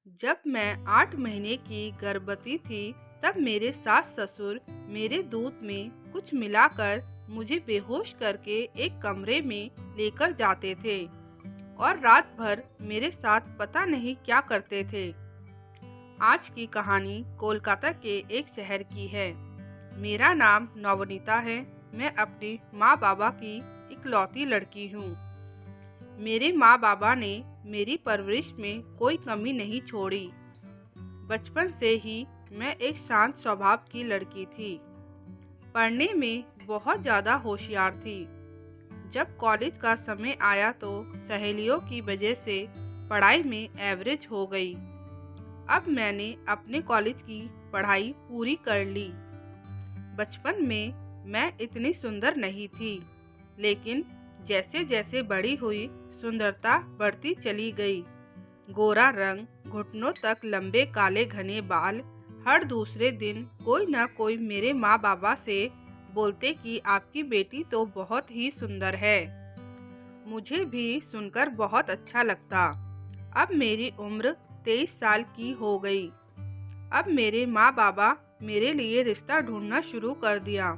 जब मैं 8 महीने की गर्भवती थी तब मेरे सास ससुर मेरे दूध में कुछ मिलाकर मुझे बेहोश करके एक कमरे में लेकर जाते थे और रात भर मेरे साथ पता नहीं क्या करते थे। आज की कहानी कोलकाता के एक शहर की है। मेरा नाम नवनीता है। मैं अपनी माँ बाबा की इकलौती लड़की हूँ। मेरे माँ बाबा ने मेरी परवरिश में कोई कमी नहीं छोड़ी। बचपन से ही मैं एक शांत स्वभाव की लड़की थी। पढ़ने में बहुत ज़्यादा होशियार थी। जब कॉलेज का समय आया तो सहेलियों की वजह से पढ़ाई में एवरेज हो गई। अब मैंने अपने कॉलेज की पढ़ाई पूरी कर ली। बचपन में मैं इतनी सुंदर नहीं थी, लेकिन जैसे जैसे बड़ी हुई सुंदरता बढ़ती चली गई। गोरा रंग, घुटनों तक लंबे काले घने बाल। हर दूसरे दिन कोई ना कोई मेरे माँ बाबा से बोलते कि आपकी बेटी तो बहुत ही सुंदर है। मुझे भी सुनकर बहुत अच्छा लगता। अब मेरी उम्र 23 साल की हो गई। अब मेरे माँ बाबा मेरे लिए रिश्ता ढूंढना शुरू कर दिया।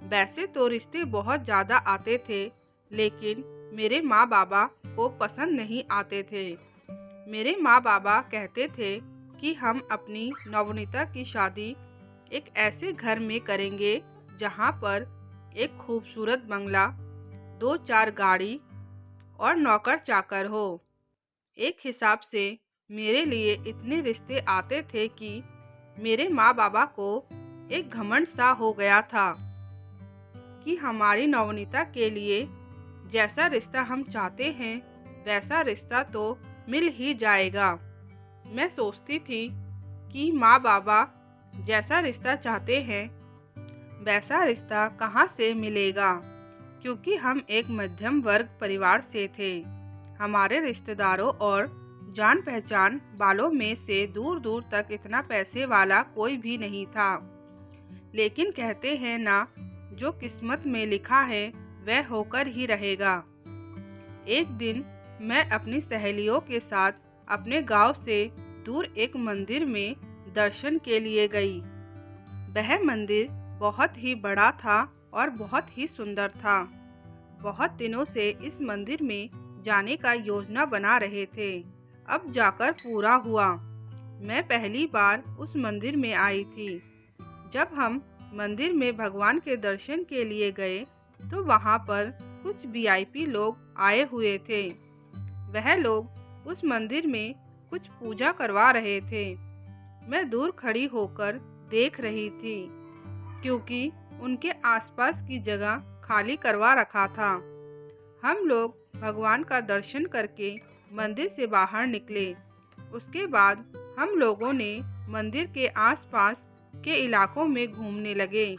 वैसे तो रिश्ते बहुत ज़्यादा आते थे, लेकिन मेरे माँ बाबा को पसंद नहीं आते थे। मेरे माँ बाबा कहते थे कि हम अपनी नवनीता की शादी एक ऐसे घर में करेंगे जहाँ पर एक खूबसूरत बंगला, 2-4 गाड़ी और नौकर चाकर हो। एक हिसाब से मेरे लिए इतने रिश्ते आते थे कि मेरे माँ बाबा को एक घमंड सा हो गया था कि हमारी नवनीता के लिए जैसा रिश्ता हम चाहते हैं वैसा रिश्ता तो मिल ही जाएगा। मैं सोचती थी कि माँ बाबा जैसा रिश्ता चाहते हैं वैसा रिश्ता कहाँ से मिलेगा, क्योंकि हम एक मध्यम वर्ग परिवार से थे। हमारे रिश्तेदारों और जान पहचान वालों में से दूर दूर तक इतना पैसे वाला कोई भी नहीं था। लेकिन कहते हैं ना, जो किस्मत में लिखा है वह होकर ही रहेगा। एक दिन मैं अपनी सहेलियों के साथ अपने गांव से दूर एक मंदिर में दर्शन के लिए गई। वह मंदिर बहुत ही बड़ा था और बहुत ही सुंदर था। बहुत दिनों से इस मंदिर में जाने का योजना बना रहे थे। अब जाकर पूरा हुआ। मैं पहली बार उस मंदिर में आई थी। जब हम मंदिर में भगवान के दर्शन के लिए गए तो वहाँ पर कुछ वीआईपी लोग आए हुए थे। वह लोग उस मंदिर में कुछ पूजा करवा रहे थे। मैं दूर खड़ी होकर देख रही थी, क्योंकि उनके आसपास की जगह खाली करवा रखा था। हम लोग भगवान का दर्शन करके मंदिर से बाहर निकले। उसके बाद हम लोगों ने मंदिर के आसपास के इलाकों में घूमने लगे।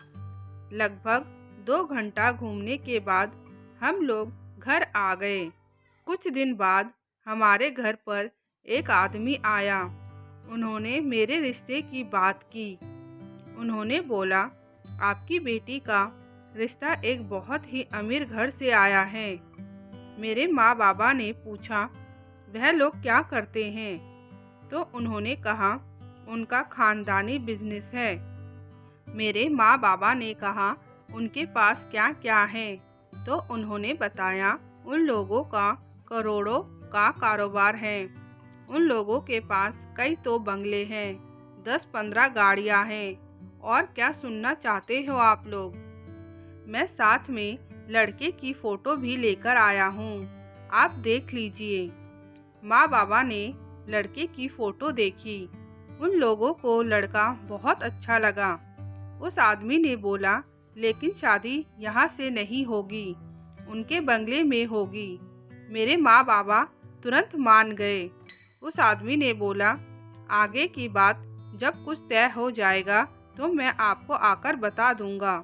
लगभग 2 घंटा घूमने के बाद हम लोग घर आ गए। कुछ दिन बाद हमारे घर पर एक आदमी आया। उन्होंने मेरे रिश्ते की बात की। उन्होंने बोला, आपकी बेटी का रिश्ता एक बहुत ही अमीर घर से आया है। मेरे माँ बाबा ने पूछा, वह लोग क्या करते हैं? तो उन्होंने कहा, उनका खानदानी बिजनेस है। मेरे माँ बाबा ने कहा, उनके पास क्या क्या है? तो उन्होंने बताया, उन लोगों का करोड़ों का कारोबार है। उन लोगों के पास कई तो बंगले हैं, 10-15 गाड़ियाँ हैं। और क्या सुनना चाहते हो आप लोग? मैं साथ में लड़के की फ़ोटो भी लेकर आया हूँ, आप देख लीजिए। माँ बाबा ने लड़के की फ़ोटो देखी। उन लोगों को लड़का बहुत अच्छा लगा। उस आदमी ने बोला, लेकिन शादी यहाँ से नहीं होगी, उनके बंगले में होगी। मेरे माँ बाबा तुरंत मान गए। उस आदमी ने बोला, आगे की बात जब कुछ तय हो जाएगा तो मैं आपको आकर बता दूंगा।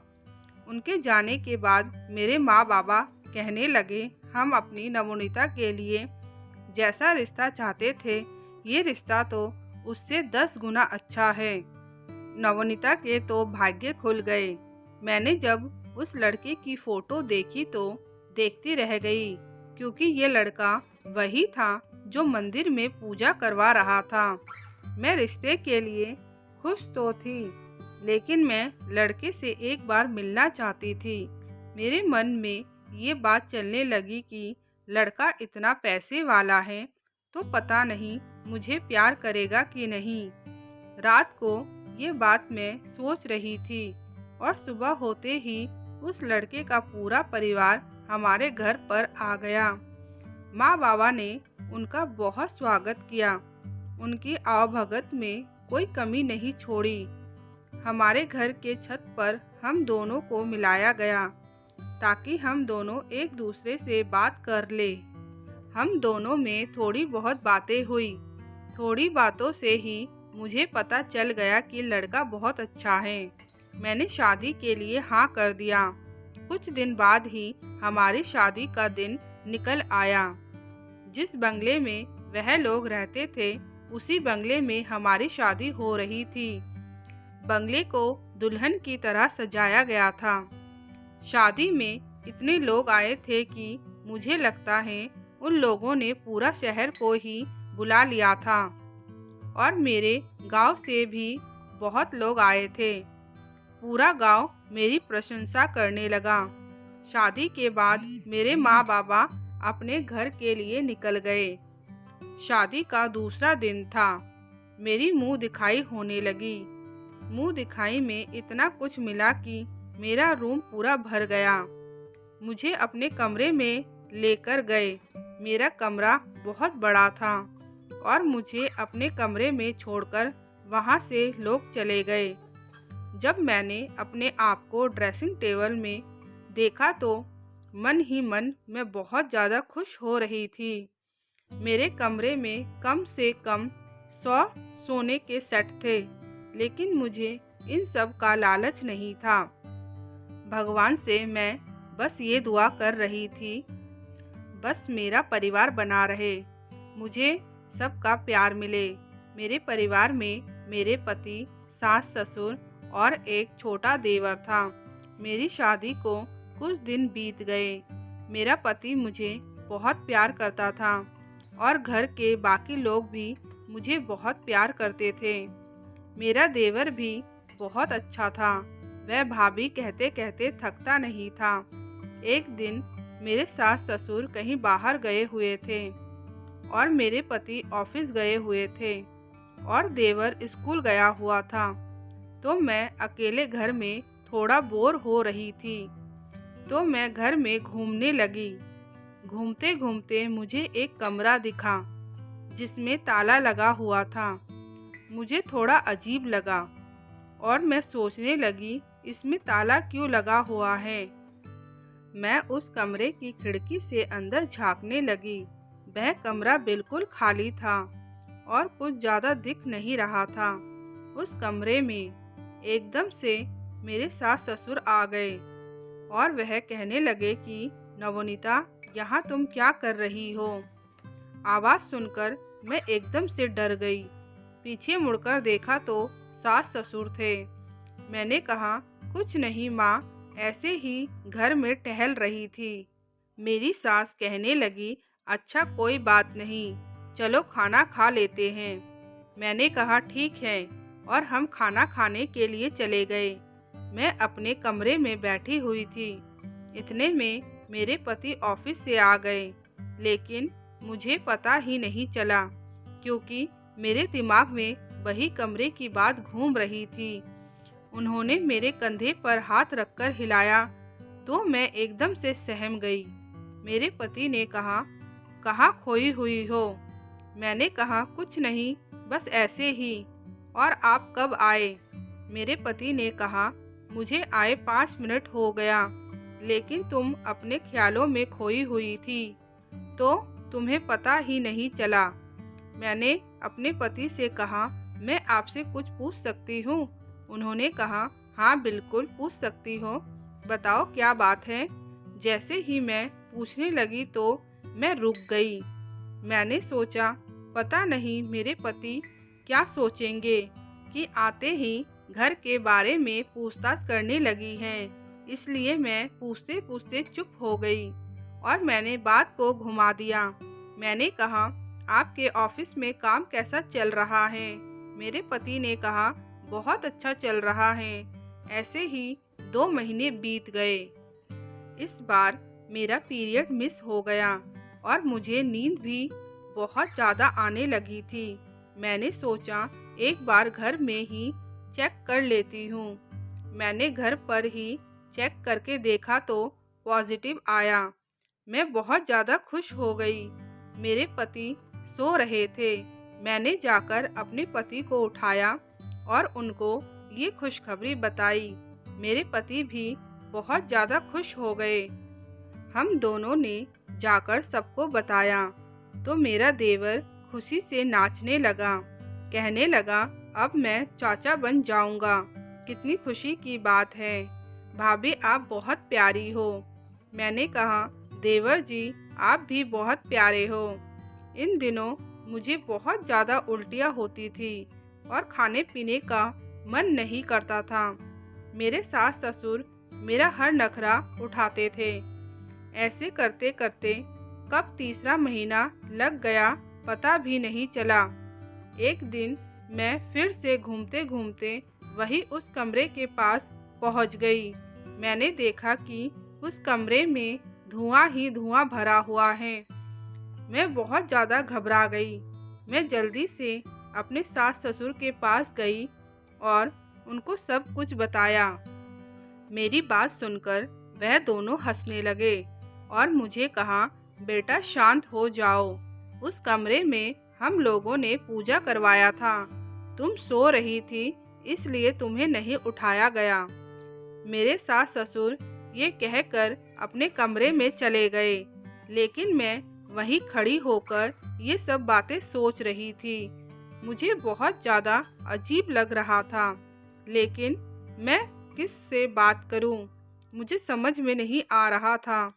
उनके जाने के बाद मेरे माँ बाबा कहने लगे, हम अपनी नवनीता के लिए जैसा रिश्ता चाहते थे, ये रिश्ता तो उससे 10 गुना अच्छा है। नवनीता के तो भाग्य खुल गए। मैंने जब उस लड़के की फ़ोटो देखी तो देखती रह गई, क्योंकि ये लड़का वही था जो मंदिर में पूजा करवा रहा था। मैं रिश्ते के लिए खुश तो थी, लेकिन मैं लड़के से एक बार मिलना चाहती थी। मेरे मन में ये बात चलने लगी कि लड़का इतना पैसे वाला है तो पता नहीं मुझे प्यार करेगा कि नहीं। रात को ये बात मैं सोच रही थी और सुबह होते ही उस लड़के का पूरा परिवार हमारे घर पर आ गया। माँ बाबा ने उनका बहुत स्वागत किया। उनकी आवभगत में कोई कमी नहीं छोड़ी। हमारे घर के छत पर हम दोनों को मिलाया गया ताकि हम दोनों एक दूसरे से बात कर ले। हम दोनों में थोड़ी बहुत बातें हुई। थोड़ी बातों से ही मुझे पता चल गया कि लड़का बहुत अच्छा है। मैंने शादी के लिए हाँ कर दिया। कुछ दिन बाद ही हमारी शादी का दिन निकल आया। जिस बंगले में वह लोग रहते थे उसी बंगले में हमारी शादी हो रही थी। बंगले को दुल्हन की तरह सजाया गया था। शादी में इतने लोग आए थे कि मुझे लगता है उन लोगों ने पूरा शहर को ही बुला लिया था और मेरे गांव से भी बहुत लोग आए थे। पूरा गांव मेरी प्रशंसा करने लगा। शादी के बाद मेरे माँ बाबा अपने घर के लिए निकल गए। शादी का दूसरा दिन था। मेरी मुंह दिखाई होने लगी। मुंह दिखाई में इतना कुछ मिला कि मेरा रूम पूरा भर गया। मुझे अपने कमरे में लेकर गए। मेरा कमरा बहुत बड़ा था और मुझे अपने कमरे में छोड़कर वहाँ से लोग चले गए। जब मैंने अपने आप को ड्रेसिंग टेबल में देखा तो मन ही मन मैं बहुत ज़्यादा खुश हो रही थी। मेरे कमरे में कम से कम 100 सोने के सेट थे, लेकिन मुझे इन सब का लालच नहीं था। भगवान से मैं बस ये दुआ कर रही थी, बस मेरा परिवार बना रहे, मुझे सबका प्यार मिले। मेरे परिवार में मेरे पति, सास ससुर और एक छोटा देवर था। मेरी शादी को कुछ दिन बीत गए। मेरा पति मुझे बहुत प्यार करता था और घर के बाकी लोग भी मुझे बहुत प्यार करते थे। मेरा देवर भी बहुत अच्छा था। वह भाभी कहते कहते थकता नहीं था। एक दिन मेरे सास ससुर कहीं बाहर गए हुए थे और मेरे पति ऑफिस गए हुए थे और देवर स्कूल गया हुआ था, तो मैं अकेले घर में थोड़ा बोर हो रही थी। तो मैं घर में घूमने लगी। घूमते घूमते मुझे एक कमरा दिखा जिसमें ताला लगा हुआ था। मुझे थोड़ा अजीब लगा और मैं सोचने लगी, इसमें ताला क्यों लगा हुआ है। मैं उस कमरे की खिड़की से अंदर झांकने लगी। वह कमरा बिल्कुल खाली था और कुछ ज़्यादा दिख नहीं रहा था। उस कमरे में एकदम से मेरे सास ससुर आ गए और वह कहने लगे कि नवनीता, यहाँ तुम क्या कर रही हो। आवाज़ सुनकर मैं एकदम से डर गई। पीछे मुड़कर देखा तो सास ससुर थे। मैंने कहा, कुछ नहीं माँ, ऐसे ही घर में टहल रही थी। मेरी सास कहने लगी, अच्छा कोई बात नहीं, चलो खाना खा लेते हैं। मैंने कहा ठीक है और हम खाना खाने के लिए चले गए। मैं अपने कमरे में बैठी हुई थी। इतने में मेरे पति ऑफिस से आ गए, लेकिन मुझे पता ही नहीं चला क्योंकि मेरे दिमाग में वही कमरे की बात घूम रही थी। उन्होंने मेरे कंधे पर हाथ रखकर हिलाया तो मैं एकदम से सहम गई। मेरे पति ने कहा, कहाँ खोई हुई हो। मैंने कहा, कुछ नहीं, बस ऐसे ही। और आप कब आए। मेरे पति ने कहा, मुझे आए 5 मिनट हो गया, लेकिन तुम अपने ख्यालों में खोई हुई थी तो तुम्हें पता ही नहीं चला। मैंने अपने पति से कहा, मैं आपसे कुछ पूछ सकती हूँ। उन्होंने कहा, हाँ बिल्कुल पूछ सकती हो, बताओ क्या बात है। जैसे ही मैं पूछने लगी तो मैं रुक गई। मैंने सोचा, पता नहीं मेरे पति क्या सोचेंगे कि आते ही घर के बारे में पूछताछ करने लगी हैं। इसलिए मैं पूछते पूछते चुप हो गई और मैंने बात को घुमा दिया। मैंने कहा, आपके ऑफिस में काम कैसा चल रहा है? मेरे पति ने कहा, बहुत अच्छा चल रहा है। ऐसे ही 2 महीने बीत गए। इस बार मेरा पीरियड मिस हो गया और मुझे नींद भी बहुत ज़्यादा आने लगी थी। मैंने सोचा एक बार घर में ही चेक कर लेती हूँ। मैंने घर पर ही चेक करके देखा तो पॉजिटिव आया। मैं बहुत ज़्यादा खुश हो गई। मेरे पति सो रहे थे। मैंने जाकर अपने पति को उठाया और उनको ये खुशखबरी बताई। मेरे पति भी बहुत ज़्यादा खुश हो गए। हम दोनों ने जाकर सबको बताया तो मेरा देवर खुशी से नाचने लगा, कहने लगा, अब मैं चाचा बन जाऊंगा। कितनी खुशी की बात है। भाभी आप बहुत प्यारी हो। मैंने कहा, देवर जी आप भी बहुत प्यारे हो। इन दिनों मुझे बहुत ज़्यादा उल्टियाँ होती थी और खाने पीने का मन नहीं करता था। मेरे सास ससुर मेरा हर नखरा उठाते थे। ऐसे करते करते कब तीसरा महीना लग गया पता भी नहीं चला। एक दिन मैं फिर से घूमते घूमते वही उस कमरे के पास पहुंच गई। मैंने देखा कि उस कमरे में धुआं ही धुआं भरा हुआ है। मैं बहुत ज़्यादा घबरा गई। मैं जल्दी से अपने सास ससुर के पास गई और उनको सब कुछ बताया। मेरी बात सुनकर वह दोनों हंसने लगे और मुझे कहा, बेटा शांत हो जाओ। उस कमरे में हम लोगों ने पूजा करवाया था। तुम सो रही थी इसलिए तुम्हें नहीं उठाया गया। मेरे सास ससुर ये कहकर अपने कमरे में चले गए, लेकिन मैं वहीं खड़ी होकर ये सब बातें सोच रही थी। मुझे बहुत ज़्यादा अजीब लग रहा था, लेकिन मैं किस से बात करूं? मुझे समझ में नहीं आ रहा था।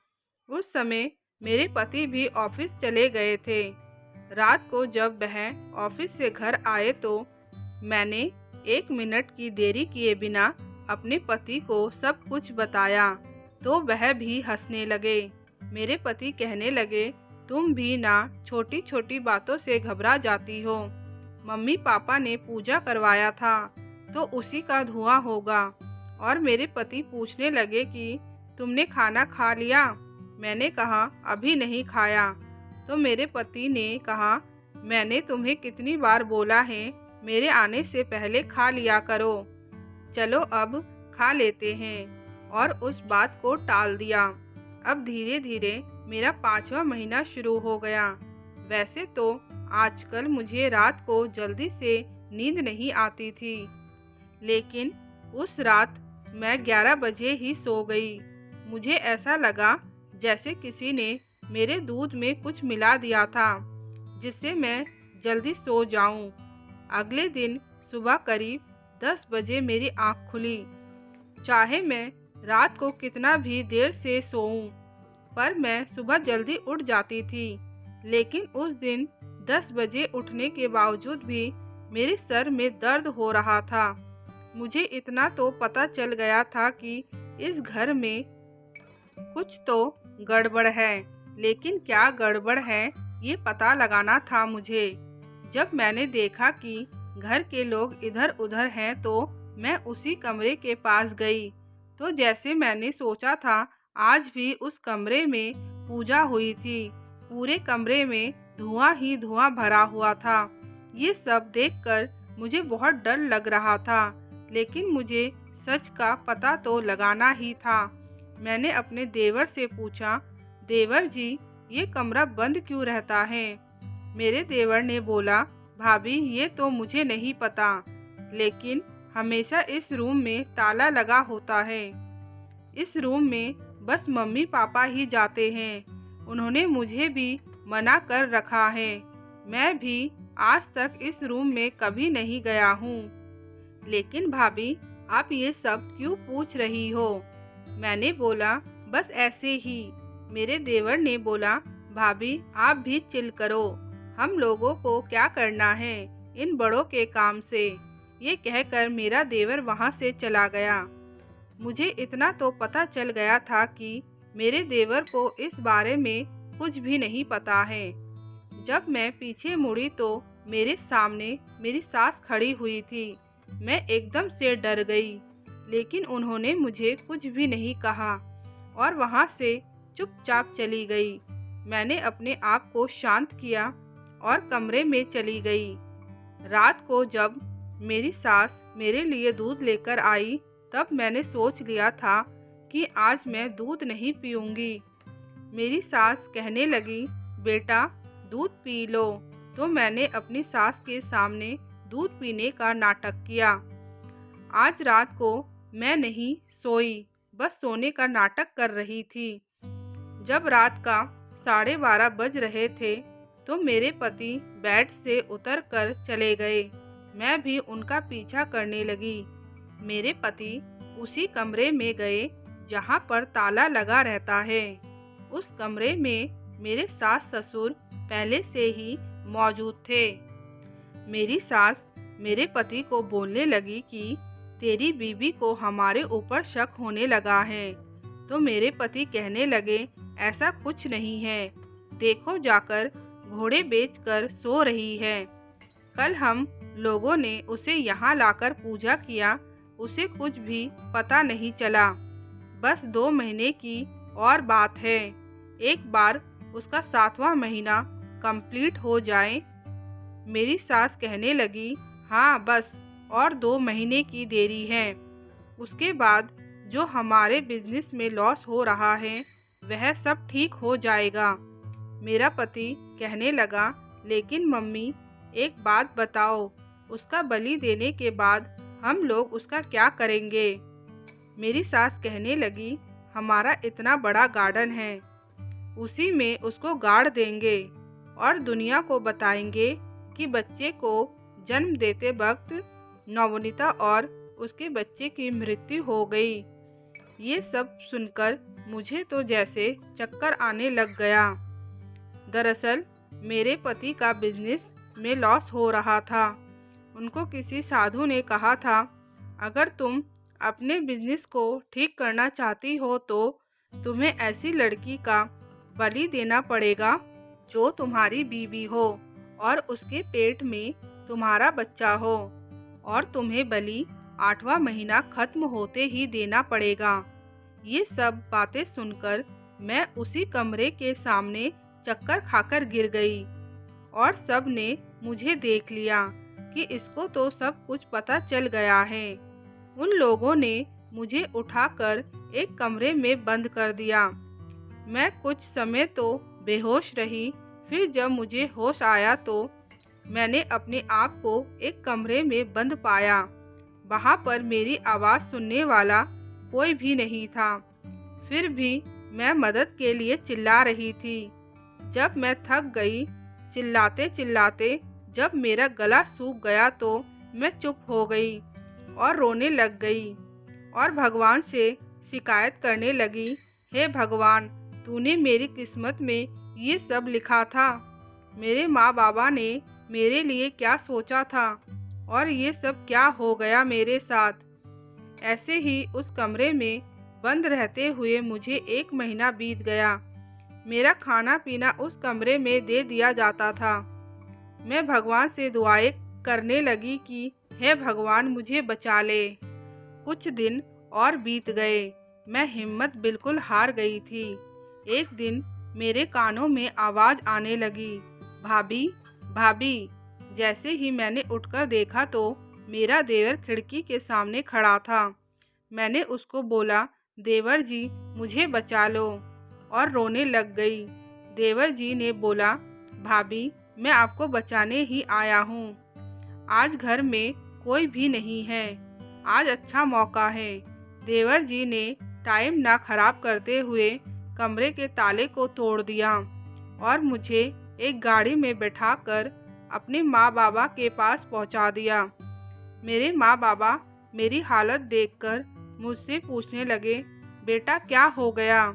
उस समय मेरे पति भी ऑफिस चले गए थे। रात को जब वह ऑफिस से घर आए तो मैंने 1 मिनट की देरी किए बिना अपने पति को सब कुछ बताया तो वह भी हंसने लगे। मेरे पति कहने लगे, तुम भी ना छोटी छोटी बातों से घबरा जाती हो। मम्मी पापा ने पूजा करवाया था तो उसी का धुआं होगा। और मेरे पति पूछने लगे कि तुमने खाना खा लिया? मैंने कहा, अभी नहीं खाया। तो मेरे पति ने कहा, मैंने तुम्हें कितनी बार बोला है मेरे आने से पहले खा लिया करो। चलो अब खा लेते हैं। और उस बात को टाल दिया। अब धीरे धीरे मेरा 5वां महीना शुरू हो गया। वैसे तो आजकल मुझे रात को जल्दी से नींद नहीं आती थी, लेकिन उस रात मैं 11 बजे ही सो गई। मुझे ऐसा लगा जैसे किसी ने मेरे दूध में कुछ मिला दिया था जिससे मैं जल्दी सो जाऊं। अगले दिन सुबह करीब 10 बजे मेरी आँख खुली। चाहे मैं रात को कितना भी देर से सोऊं, पर मैं सुबह जल्दी उठ जाती थी। लेकिन उस दिन 10 बजे उठने के बावजूद भी मेरे सर में दर्द हो रहा था। मुझे इतना तो पता चल गया था कि इस घर में कुछ तो गड़बड़ है, लेकिन क्या गड़बड़ है ये पता लगाना था मुझे। जब मैंने देखा कि घर के लोग इधर उधर हैं तो मैं उसी कमरे के पास गई। तो जैसे मैंने सोचा था आज भी उस कमरे में पूजा हुई थी। पूरे कमरे में धुआं ही धुआं भरा हुआ था। ये सब देखकर मुझे बहुत डर लग रहा था, लेकिन मुझे सच का पता तो लगाना ही था। मैंने अपने देवर से पूछा, देवर जी ये कमरा बंद क्यों रहता है? मेरे देवर ने बोला, भाभी ये तो मुझे नहीं पता, लेकिन हमेशा इस रूम में ताला लगा होता है। इस रूम में बस मम्मी पापा ही जाते हैं। उन्होंने मुझे भी मना कर रखा है। मैं भी आज तक इस रूम में कभी नहीं गया हूँ। लेकिन भाभी आप ये सब क्यों पूछ रही हो? मैंने बोला, बस ऐसे ही। मेरे देवर ने बोला, भाभी आप भी चिल करो, हम लोगों को क्या करना है इन बड़ों के काम से। ये कहकर मेरा देवर वहाँ से चला गया। मुझे इतना तो पता चल गया था कि मेरे देवर को इस बारे में कुछ भी नहीं पता है। जब मैं पीछे मुड़ी तो मेरे सामने मेरी सास खड़ी हुई थी। मैं एकदम से डर गई, लेकिन उन्होंने मुझे कुछ भी नहीं कहा और वहाँ से चुपचाप चली गई। मैंने अपने आप को शांत किया और कमरे में चली गई। रात को जब मेरी सास मेरे लिए दूध लेकर आई, तब मैंने सोच लिया था कि आज मैं दूध नहीं पीऊँगी। मेरी सास कहने लगी, बेटा दूध पी लो। तो मैंने अपनी सास के सामने दूध पीने का नाटक किया। आज रात को मैं नहीं सोई, बस सोने का नाटक कर रही थी। जब रात का 12:30 बज रहे थे तो मेरे पति बेड से उतरकर चले गए। मैं भी उनका पीछा करने लगी। मेरे पति उसी कमरे में गए जहाँ पर ताला लगा रहता है। उस कमरे में मेरे सास ससुर पहले से ही मौजूद थे। मेरी सास मेरे पति को बोलने लगी कि तेरी बीवी को हमारे ऊपर शक होने लगा है। तो मेरे पति कहने लगे, ऐसा कुछ नहीं है, देखो जाकर घोड़े बेचकर सो रही है। कल हम लोगों ने उसे यहाँ लाकर पूजा किया, उसे कुछ भी पता नहीं चला। बस 2 महीने की और बात है। एक बार उसका 7वां महीना कंप्लीट हो जाए। मेरी सास कहने लगी, हाँ बस और 2 महीने की देरी है। उसके बाद जो हमारे बिजनेस में लॉस हो रहा है वह सब ठीक हो जाएगा। मेरा पति कहने लगा, लेकिन मम्मी एक बात बताओ, उसका बलि देने के बाद हम लोग उसका क्या करेंगे? मेरी सास कहने लगी, हमारा इतना बड़ा गार्डन है, उसी में उसको गाड़ देंगे और दुनिया को बताएंगे कि बच्चे को जन्म देते वक्त नवनीता और उसके बच्चे की मृत्यु हो गई। ये सब सुनकर मुझे तो जैसे चक्कर आने लग गया। दरअसल मेरे पति का बिजनेस में लॉस हो रहा था। उनको किसी साधु ने कहा था, अगर तुम अपने बिजनेस को ठीक करना चाहती हो तो तुम्हें ऐसी लड़की का बलि देना पड़ेगा जो तुम्हारी बीवी हो और उसके पेट में तुम्हारा बच्चा हो, और तुम्हें बलि 8वां महीना खत्म होते ही देना पड़ेगा। ये सब बातें सुनकर मैं उसी कमरे के सामने चक्कर खाकर गिर गई और सब ने मुझे देख लिया कि इसको तो सब कुछ पता चल गया है। उन लोगों ने मुझे उठाकर एक कमरे में बंद कर दिया। मैं कुछ समय तो बेहोश रही, फिर जब मुझे होश आया तो मैंने अपने आप को एक कमरे में बंद पाया। वहाँ पर मेरी आवाज़ सुनने वाला कोई भी नहीं था। फिर भी मैं मदद के लिए चिल्ला रही थी। जब मैं थक गई चिल्लाते चिल्लाते, जब मेरा गला सूख गया तो मैं चुप हो गई और रोने लग गई और भगवान से शिकायत करने लगी, हे भगवान, तूने मेरी किस्मत में ये सब लिखा था। मेरे माँ बाबा ने मेरे लिए क्या सोचा था और ये सब क्या हो गया मेरे साथ। ऐसे ही उस कमरे में बंद रहते हुए मुझे 1 महीना बीत गया। मेरा खाना पीना उस कमरे में दे दिया जाता था। मैं भगवान से दुआएं करने लगी कि हे भगवान, मुझे बचा ले। कुछ दिन और बीत गए। मैं हिम्मत बिल्कुल हार गई थी। एक दिन मेरे कानों में आवाज़ आने लगी, भाभी भाभी। जैसे ही मैंने उठकर देखा तो मेरा देवर खिड़की के सामने खड़ा था। मैंने उसको बोला, देवर जी मुझे बचा लो, और रोने लग गई। देवर जी ने बोला, भाभी मैं आपको बचाने ही आया हूँ। आज घर में कोई भी नहीं है, आज अच्छा मौका है। देवर जी ने टाइम ना खराब करते हुए कमरे के ताले को तोड़ दिया और मुझे एक गाड़ी में बैठाकर अपने माँ बाबा के पास पहुँचा दिया। मेरे माँ बाबा मेरी हालत देखकर मुझसे पूछने लगे, बेटा क्या हो गया?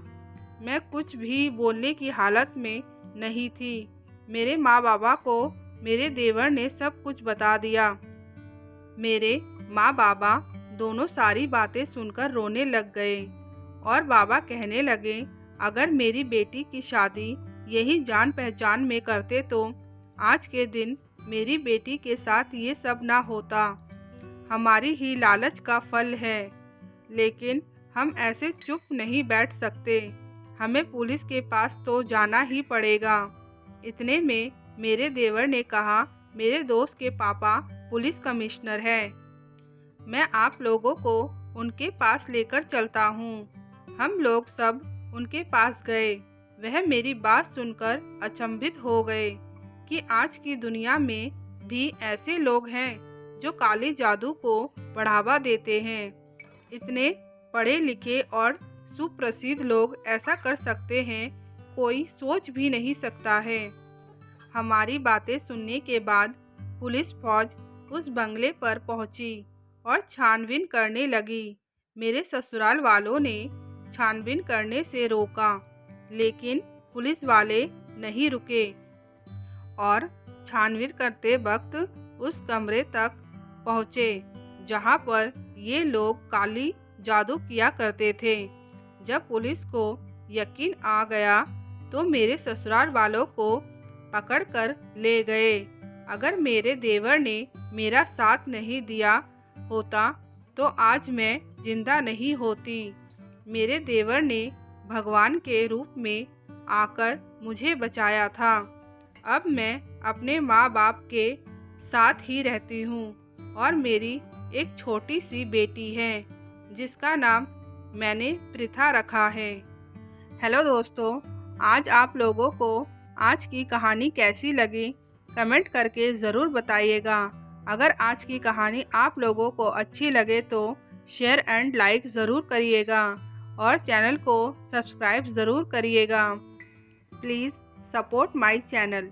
मैं कुछ भी बोलने की हालत में नहीं थी। मेरे माँ बाबा को मेरे देवर ने सब कुछ बता दिया। मेरे माँ बाबा दोनों सारी बातें सुनकर रोने लग गए और बाबा कहने लगे, अगर मेरी बेटी की शादी यही जान पहचान में करते तो आज के दिन मेरी बेटी के साथ ये सब ना होता। हमारी ही लालच का फल है, लेकिन हम ऐसे चुप नहीं बैठ सकते। हमें पुलिस के पास तो जाना ही पड़ेगा। इतने में मेरे देवर ने कहा, मेरे दोस्त के पापा पुलिस कमिश्नर हैं। मैं आप लोगों को उनके पास लेकर चलता हूँ। हम लोग सब उनके पास गए। वह मेरी बात सुनकर अचंभित हो गए कि आज की दुनिया में भी ऐसे लोग हैं जो काले जादू को बढ़ावा देते हैं। इतने पढ़े लिखे और सुप्रसिद्ध लोग ऐसा कर सकते हैं, कोई सोच भी नहीं सकता है। हमारी बातें सुनने के बाद पुलिस फौज उस बंगले पर पहुंची और छानबीन करने लगी। मेरे ससुराल वालों ने छानबीन करने से रोका, लेकिन पुलिस वाले नहीं रुके और छानबीन करते वक्त उस कमरे तक पहुँचे जहाँ पर ये लोग काली जादू किया करते थे। जब पुलिस को यकीन आ गया तो मेरे ससुराल वालों को पकड़कर ले गए। अगर मेरे देवर ने मेरा साथ नहीं दिया होता तो आज मैं जिंदा नहीं होती। मेरे देवर ने भगवान के रूप में आकर मुझे बचाया था। अब मैं अपने माँ बाप के साथ ही रहती हूँ और मेरी एक छोटी सी बेटी है जिसका नाम मैंने पृथा रखा है। हेलो दोस्तों, आज आप लोगों को आज की कहानी कैसी लगी कमेंट करके ज़रूर बताइएगा। अगर आज की कहानी आप लोगों को अच्छी लगे तो शेयर एंड लाइक ज़रूर करिएगा और चैनल को सब्सक्राइब ज़रूर करिएगा। Please support my channel.